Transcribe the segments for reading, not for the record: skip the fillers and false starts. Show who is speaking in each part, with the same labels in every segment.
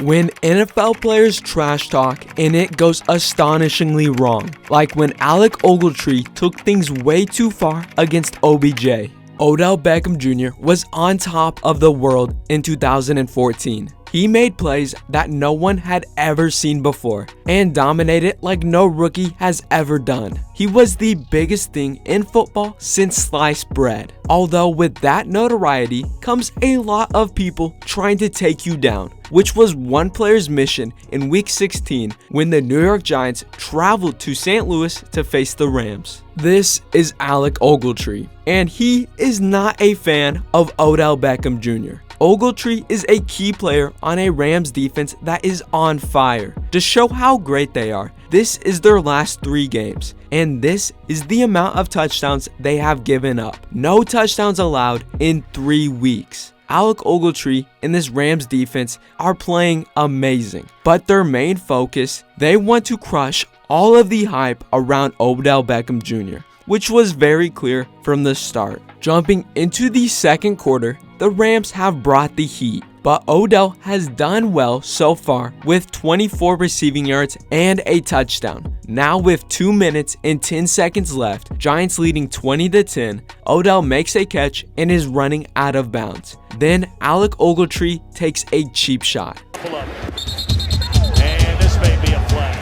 Speaker 1: When NFL players trash talk and it goes astonishingly wrong, like when Alec Ogletree took things way too far against OBJ. Odell Beckham Jr. was on top of the world in 2014. He made plays that no one had ever seen before and dominated like no rookie has ever done. He was the biggest thing in football since sliced bread. Although with that notoriety comes a lot of people trying to take you down, which was one player's mission in Week 16 when the New York Giants traveled to St. Louis to face the Rams. This is Alec Ogletree, and he is not a fan of Odell Beckham Jr. Ogletree is a key player on a Rams defense that is on fire. To show how great they are, this is their last 3 games, and this is the amount of touchdowns they have given up. No touchdowns allowed in 3 weeks. Alec Ogletree and this Rams defense are playing amazing, but their main focus, they want to crush all of the hype around Odell Beckham Jr., which was very clear from the start. Jumping into the second quarter, the Rams have brought the heat, but Odell has done well so far with 24 receiving yards and a touchdown. Now with 2 minutes and 10 seconds left, Giants leading 20-10, Odell makes a catch and is running out of bounds. Then Alec Ogletree takes a cheap shot.
Speaker 2: And this may be a flag.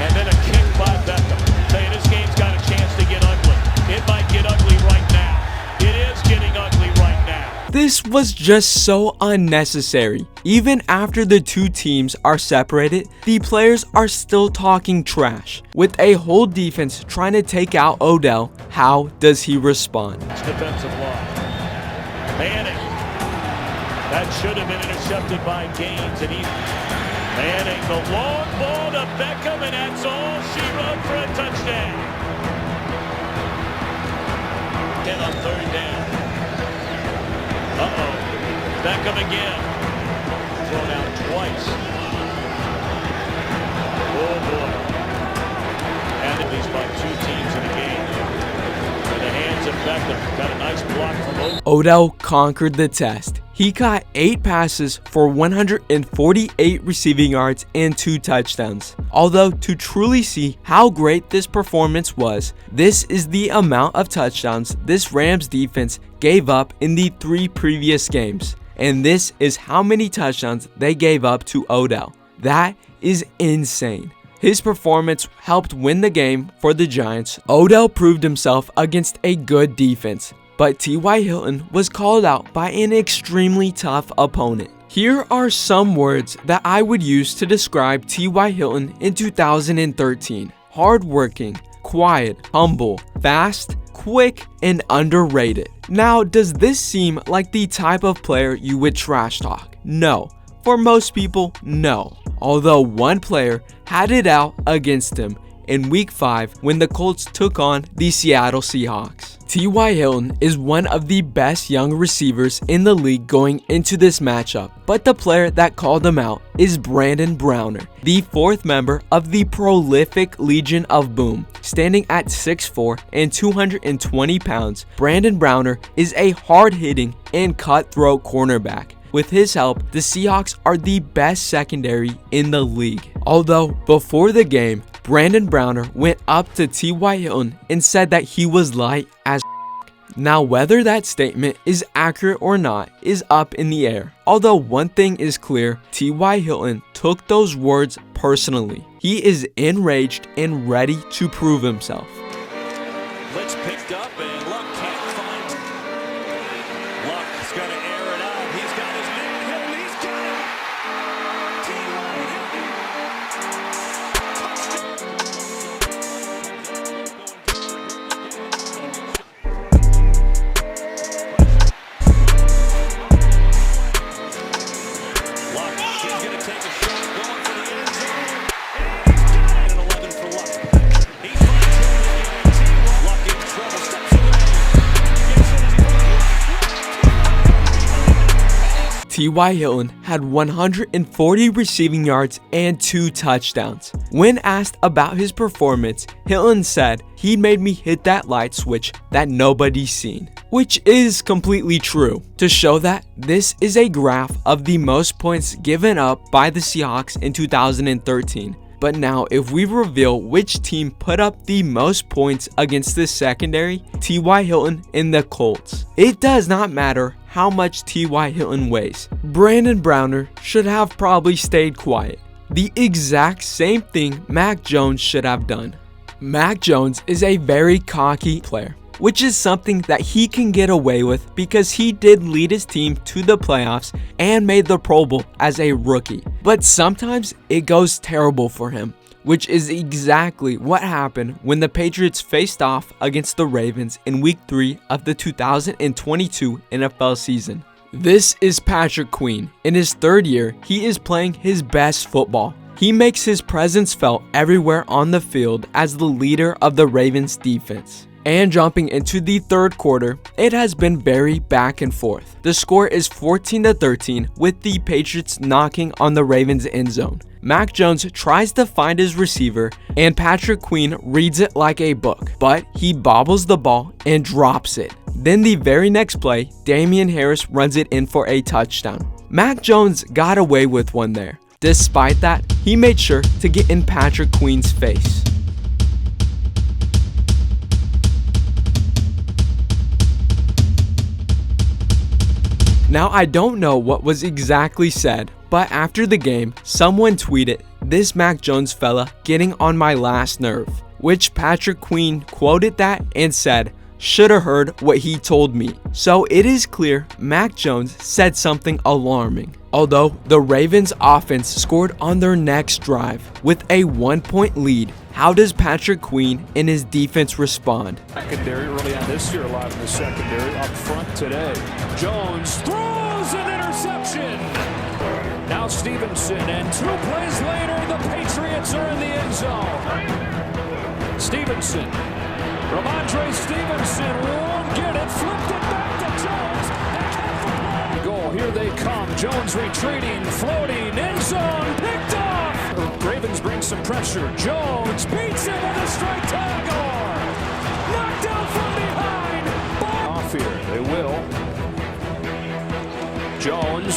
Speaker 2: And then a kick by Beckham. Saying this game's got a chance to get ugly. It might get ugly right now. It is getting ugly right now.
Speaker 1: This was just so unnecessary. Even after the two teams are separated, the players are still talking trash. With a whole defense trying to take out Odell, how does he respond?
Speaker 2: It's defensive line. Manning. That should have been intercepted by Gaines. And Manning, the long ball to Beckham, and that's all she wrote for a touchdown. And on third down. Uh-oh. Beckham again. Thrown out twice. Oh, boy. And at least by 2 teams in the game. In the hands of Beckham. Got a nice block from Odell.
Speaker 1: Odell conquered the test. He caught 8 passes for 148 receiving yards and 2 touchdowns. Although to truly see how great this performance was, this is the amount of touchdowns this Rams defense gave up in the 3 previous games. And this is how many touchdowns they gave up to Odell. That is insane. His performance helped win the game for the Giants. Odell proved himself against a good defense, but T.Y. Hilton was called out by an extremely tough opponent. Here are some words that I would use to describe T.Y. Hilton in 2013. Hardworking, quiet, humble, fast, quick, and underrated. Now, does this seem like the type of player you would trash talk? No. For most people, no. Although one player had it out against him in Week 5 when the Colts took on the Seattle Seahawks. T.Y. Hilton is one of the best young receivers in the league going into this matchup, but the player that called him out is Brandon Browner, the 4th member of the prolific Legion of Boom. Standing at 6'4" and 220 pounds, Brandon Browner is a hard-hitting and cutthroat cornerback. With his help, the Seahawks are the best secondary in the league. Although, before the game, Brandon Browner went up to T.Y. Hilton and said that he was light as Now, whether that statement is accurate or not is up in the air. Although one thing is clear, T.Y. Hilton took those words personally. He is enraged and ready to prove himself.
Speaker 2: Blitz picked up and Luck can't find it. Luck's got to air it out. He's got his man Hilton. He's got it. T.Y. Hilton. Luck, he's going to take a shot going for the end zone. And he's got it. And 11 for Luck. He finds Hilton. Luck in trouble. Steps away.
Speaker 1: T.Y. Hilton had 140 receiving yards and 2 touchdowns. When asked about his performance, Hilton said, "He made me hit that light switch that nobody's seen." Which is completely true. To show that, this is a graph of the most points given up by the Seahawks in 2013. But now, if we reveal which team put up the most points against the secondary, T.Y. Hilton and the Colts. It does not matter how much T.Y. Hilton weighs. Brandon Browner should have probably stayed quiet. The exact same thing Mac Jones should have done. Mac Jones is a very cocky player, which is something that he can get away with because he did lead his team to the playoffs and made the Pro Bowl as a rookie. But sometimes it goes terrible for him, which is exactly what happened when the Patriots faced off against the Ravens in Week 3 of the 2022 NFL season. This is Patrick Queen. In his 3rd year, he is playing his best football. He makes his presence felt everywhere on the field as the leader of the Ravens defense. And jumping into the 3rd quarter, it has been very back and forth. The score is 14-13 with the Patriots knocking on the Ravens end zone. Mac Jones tries to find his receiver and Patrick Queen reads it like a book, but he bobbles the ball and drops it. Then the very next play, Damian Harris runs it in for a touchdown. Mac Jones got away with one there. Despite that, he made sure to get in Patrick Queen's face. Now, I don't know what was exactly said, but after the game, someone tweeted, "This Mac Jones fella getting on my last nerve," which Patrick Queen quoted that and said, "Shoulda heard what he told me." So it is clear Mac Jones said something alarming. Although the Ravens offense scored on their next drive with a 1-point lead, how does Patrick Queen and his defense respond?
Speaker 3: Secondary early on this year, a lot in the secondary up front today. Jones throws an interception. Now Stevenson, and 2 plays later, the Patriots are in the end zone. Stevenson, Ramondre Stevenson won't get it, flipped it back to Jones. Goal, here they come. Jones retreating, floating, end zone, picked off. Ravens bring some pressure. Jones beats it with a strike tackle. Knocked out from behind. Off here, they will. Jones,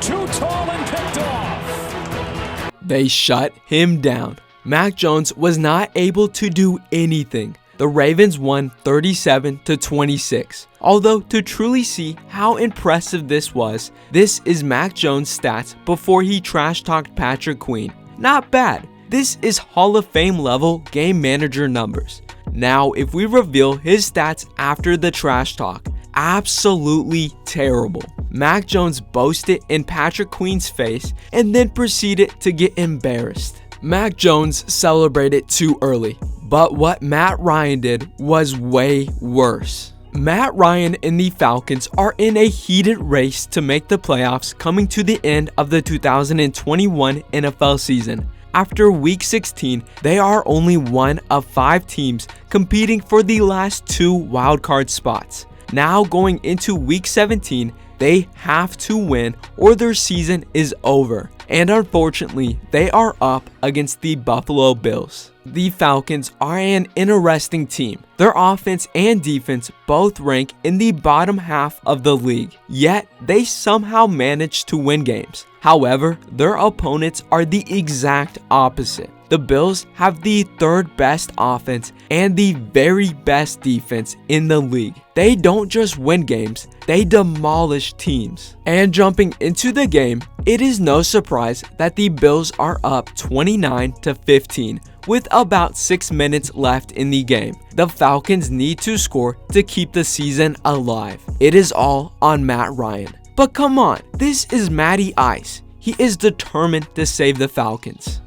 Speaker 3: too tall and picked off.
Speaker 1: They shut him down. Mac Jones was not able to do anything. The Ravens won 37-26. Although to truly see how impressive this was, this is Mac Jones' stats before he trash-talked Patrick Queen. Not bad. This is Hall of Fame level game manager numbers. Now, if we reveal his stats after the trash talk, absolutely terrible. Mac Jones boasted in Patrick Queen's face and then proceeded to get embarrassed. Mac Jones celebrated too early, but what Matt Ryan did was way worse. Matt Ryan and the Falcons are in a heated race to make the playoffs coming to the end of the 2021 NFL season. After Week 16, they are only one of 5 teams competing for the last 2 wildcard spots. Now going into Week 17, they have to win or their season is over. And unfortunately, they are up against the Buffalo Bills. The Falcons are an interesting team. Their offense and defense both rank in the bottom half of the league, yet they somehow manage to win games. However, their opponents are the exact opposite. The Bills have the 3rd best offense and the very best defense in the league. They don't just win games, they demolish teams. And jumping into the game, it is no surprise that the Bills are up 29-15 with about 6 minutes left in the game. The Falcons need to score to keep the season alive. It is all on Matt Ryan. But come on, this is Matty Ice. He is determined to save the Falcons.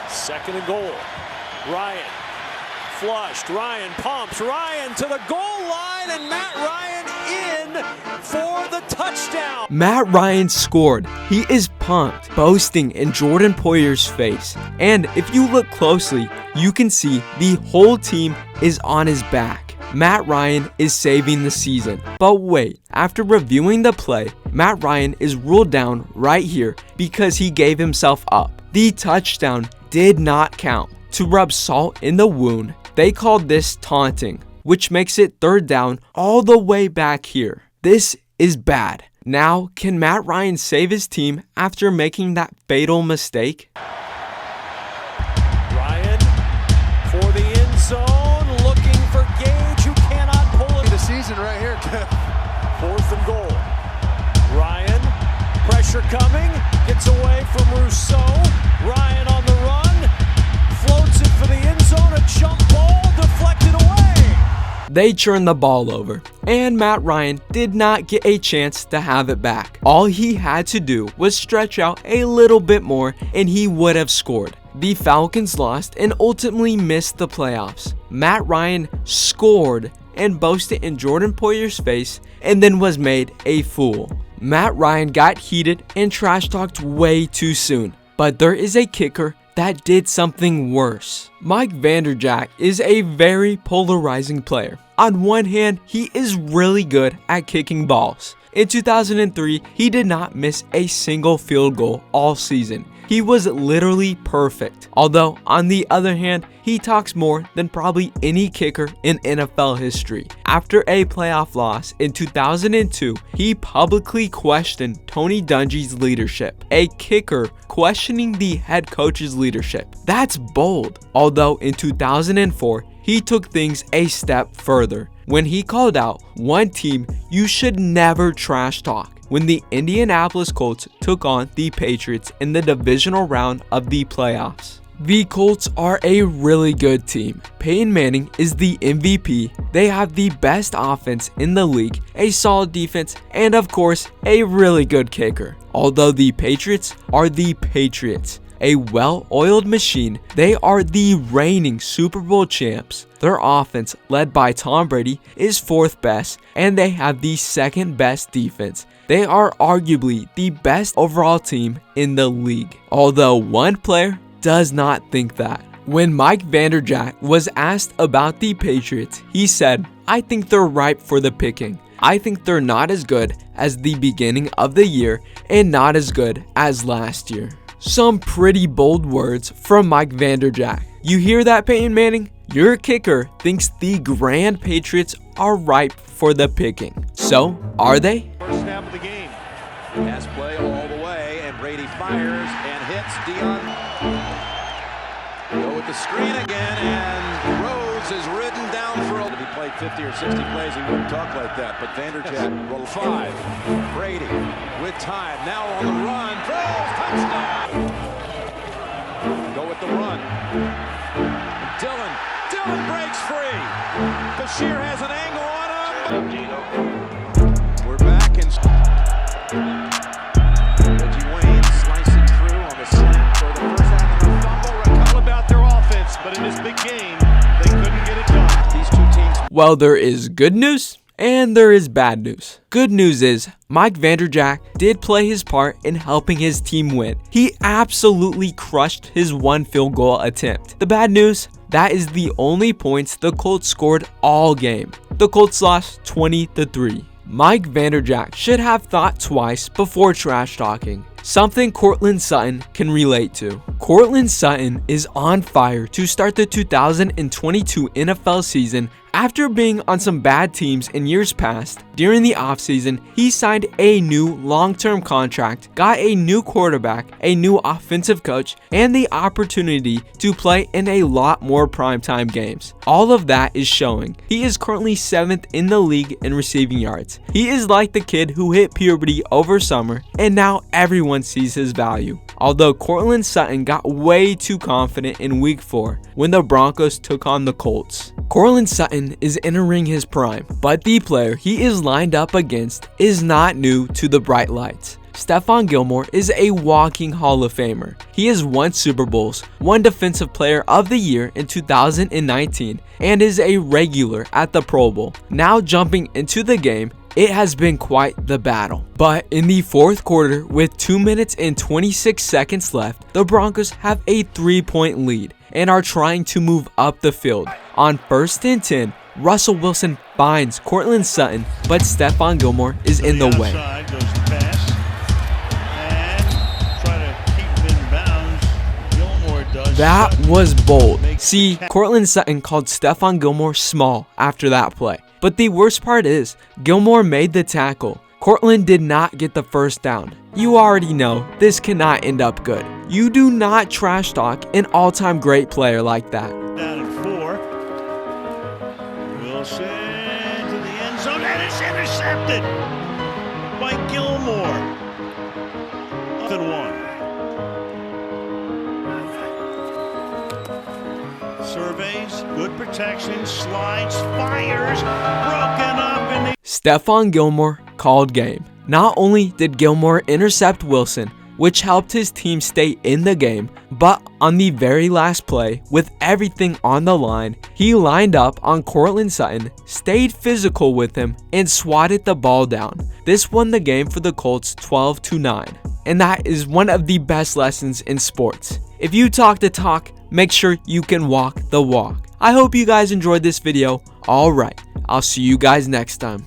Speaker 2: 2nd and goal. Ryan flushed. Ryan pumps. Ryan to the goal line, and Matt Ryan in for the touchdown.
Speaker 1: Matt Ryan scored. He is pumped, boasting in Jordan Poyer's face. And if you look closely, you can see the whole team is on his back. Matt Ryan is saving the season. But wait, after reviewing the play, Matt Ryan is ruled down right here because he gave himself up. The touchdown did not count. To rub salt in the wound, they called this taunting, which makes it 3rd down all the way back here. This is bad. Now, can Matt Ryan save his team after making that fatal mistake?
Speaker 4: Ryan for the end zone, looking for Gage, who cannot pull it.
Speaker 5: The season right here.
Speaker 4: 4th and goal. Ryan, pressure coming, gets away from Rousseau. Ryan on the run, floats it for the end zone, a jump ball deflected away.
Speaker 1: They turned the ball over, and Matt Ryan did not get a chance to have it back. All he had to do was stretch out a little bit more and he would have scored. The Falcons lost and ultimately missed the playoffs. Matt Ryan scored and boasted in Jordan Poyer's face and then was made a fool. Matt Ryan got heated and trash talked way too soon. But there is a kicker that did something worse. Mike Vanderjagt is a very polarizing player. On one hand, he is really good at kicking balls. In 2003, he did not miss a single field goal all season. He was literally perfect. Although, on the other hand, he talks more than probably any kicker in NFL history. After a playoff loss in 2002, he publicly questioned Tony Dungy's leadership. A kicker questioning the head coach's leadership. That's bold. Although in 2004, he took things a step further when he called out one team you should never trash talk. When the Indianapolis Colts took on the Patriots in the divisional round of the playoffs. The Colts are a really good team. Peyton Manning is the MVP. They have the best offense in the league, a solid defense, and of course, a really good kicker. Although the Patriots are the Patriots, a well-oiled machine, they are the reigning Super Bowl champs. Their offense, led by Tom Brady, is 4th best, and they have the 2nd best defense. They are arguably the best overall team in the league, although one player does not think that. When Mike Vanderjagt was asked about the Patriots, he said, "I think they're ripe for the picking. I think they're not as good as the beginning of the year and not as good as last year." Some pretty bold words from Mike Vanderjagt. You hear that, Peyton Manning? Your kicker thinks the Grand Patriots are ripe for the picking. So, are they?
Speaker 4: First snap of the game. Pass play all the way, and Brady fires and hits Dion. Go with the screen again, and Rhodes is ridden down for If he played 50 or 60 plays, he wouldn't talk like that. But Vanderjagt rolled 5. Brady with time, now on the run, throws, touchdown. Go with the run. Dylan breaks free. Bashir has an angle on him. We're back and Reggie Wayne slicing through on the slant for the first half of the fumble. Recall about their offense, but in this big game, they couldn't get it done. These two teams.
Speaker 1: Well, there is good news and there is bad news. Good news is Mike Vanderjagt did play his part in helping his team win. He absolutely crushed his 1 field goal attempt. The bad news, that is the only points the Colts scored all game. The Colts lost 20-3. Mike Vanderjagt should have thought twice before trash talking. Something Courtland Sutton can relate to. Courtland Sutton is on fire to start the 2022 NFL season after being on some bad teams in years past. During the offseason, he signed a new long-term contract, got a new quarterback, a new offensive coach, and the opportunity to play in a lot more primetime games. All of that is showing. He is currently 7th in the league in receiving yards. He is like the kid who hit puberty over summer, and now everyone sees his value. Although Courtland Sutton got way too confident in week 4 when the Broncos took on the Colts. Courtland Sutton is entering his prime, but the player he is lined up against is not new to the bright lights. Stephon Gilmore is a walking Hall of Famer. He has won Super Bowls, won Defensive Player of the Year in 2019, and is a regular at the Pro Bowl. Now jumping into the game, it has been quite the battle. But in the 4th quarter, with 2 minutes and 26 seconds left, the Broncos have a 3-point lead and are trying to move up the field. On 1st and 10, Russell Wilson finds Courtland Sutton, but Stephon Gilmore is in the way.
Speaker 2: Goes the pass. And try to keep him in bounds. Gilmore does.
Speaker 1: That was bold. See, Courtland Sutton called Stephon Gilmore small after that play. But the worst part is, Gilmore made the tackle. Courtland did not get the first down. You already know this cannot end up good. You do not trash talk an all-time great player like that.
Speaker 2: Down at 4. Wilson to the end zone, and it's intercepted by Gilmore. Up and 1. Surveys, good protection, slides, fires, broken up in the...
Speaker 1: Stephon Gilmore called game. Not only did Gilmore intercept Wilson, which helped his team stay in the game, but on the very last play, with everything on the line, he lined up on Courtland Sutton, stayed physical with him, and swatted the ball down. This won the game for the Colts 12-9. And that is one of the best lessons in sports. If you talk the talk, make sure you can walk the walk. I hope you guys enjoyed this video. Alright, I'll see you guys next time.